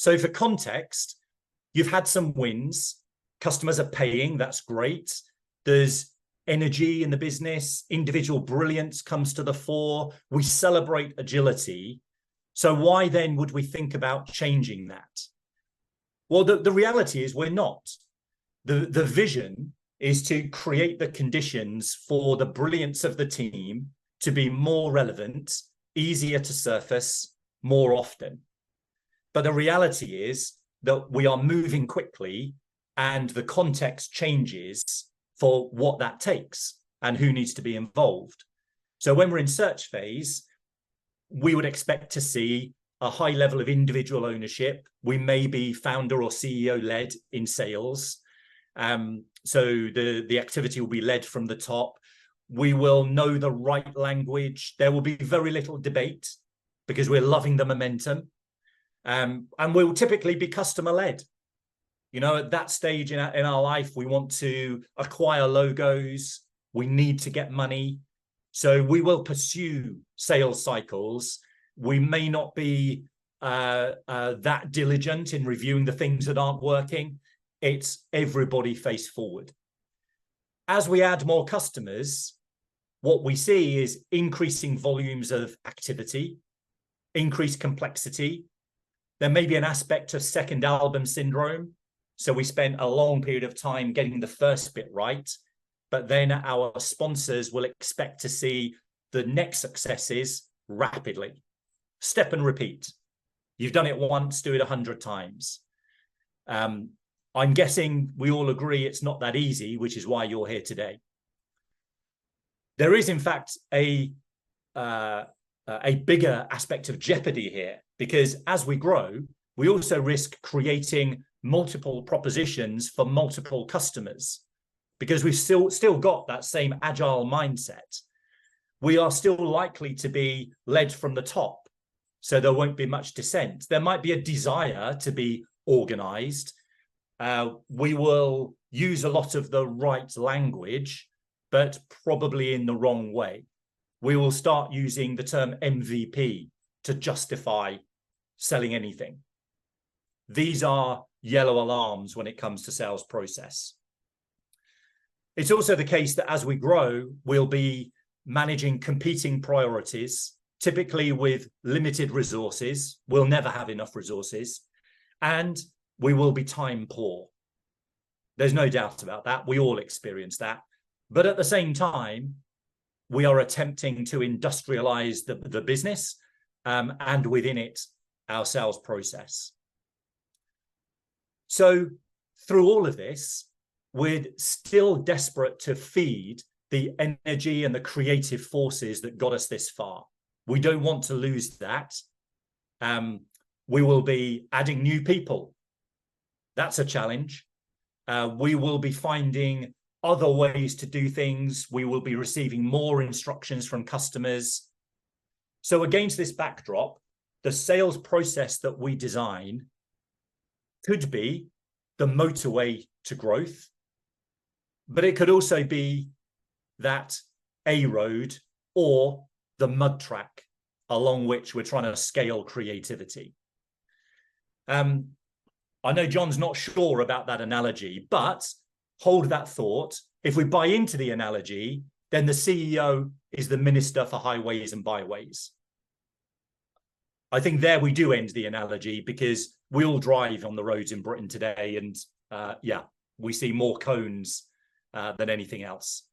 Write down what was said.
So for context, you've had some wins. Customers are paying. That's great. There's energy in the business. Individual brilliance comes to the fore. We celebrate agility. So why then would we think about changing that? Well, the reality is we're not. The vision is to create the conditions for the brilliance of the team to be more relevant, easier to surface, more often. But the reality is that we are moving quickly and the context changes for what that takes and who needs to be involved. So when we're in search phase, we would expect to see a high level of individual ownership. We may be founder or CEO led in sales. So the activity will be led from the top. We will know the right language. There will be very little debate because we're loving the momentum. And we'll typically be customer led. You know, at that stage in our life, we want to acquire logos. We need to get money. So we will pursue sales cycles. We may not be that diligent in reviewing the things that aren't working. It's everybody face forward. As we add more customers, what we see is increasing volumes of activity, increased complexity. There may be an aspect of second album syndrome. So we spent a long period of time getting the first bit right, but then our sponsors will expect to see the next successes rapidly. Step and repeat. You've done it once, do it 100 times. I'm guessing we all agree it's not that easy, which is why you're here today. There is, in fact, a bigger aspect of jeopardy here, because as we grow, we also risk creating multiple propositions for multiple customers, because we've still got that same agile mindset. We are still likely to be led from the top, so there won't be much dissent. There might be a desire to be organized. We will use a lot of the right language, but probably in the wrong way. We will start using the term MVP to justify selling anything. These are yellow alarms when it comes to sales process. It's also the case that as we grow, we'll be managing competing priorities, typically with limited resources. We'll never have enough resources, and we will be time poor. There's no doubt about that. We all experience that. But at the same time, we are attempting to industrialize the business and within it, our sales process. So through all of this, we're still desperate to feed the energy and the creative forces that got us this far. We don't want to lose that. We will be adding new people. That's a challenge. We will be finding other ways to do things. We will be receiving more instructions from customers. So against this backdrop, the sales process that we design could be the motorway to growth, but it could also be that A road or the mud track along which we're trying to scale creativity. I know John's not sure about that analogy, but hold that thought. If we buy into the analogy, then the CEO is the Minister for Highways and Byways. I think there we do end the analogy, because we all drive on the roads in Britain today, and yeah, we see more cones than anything else.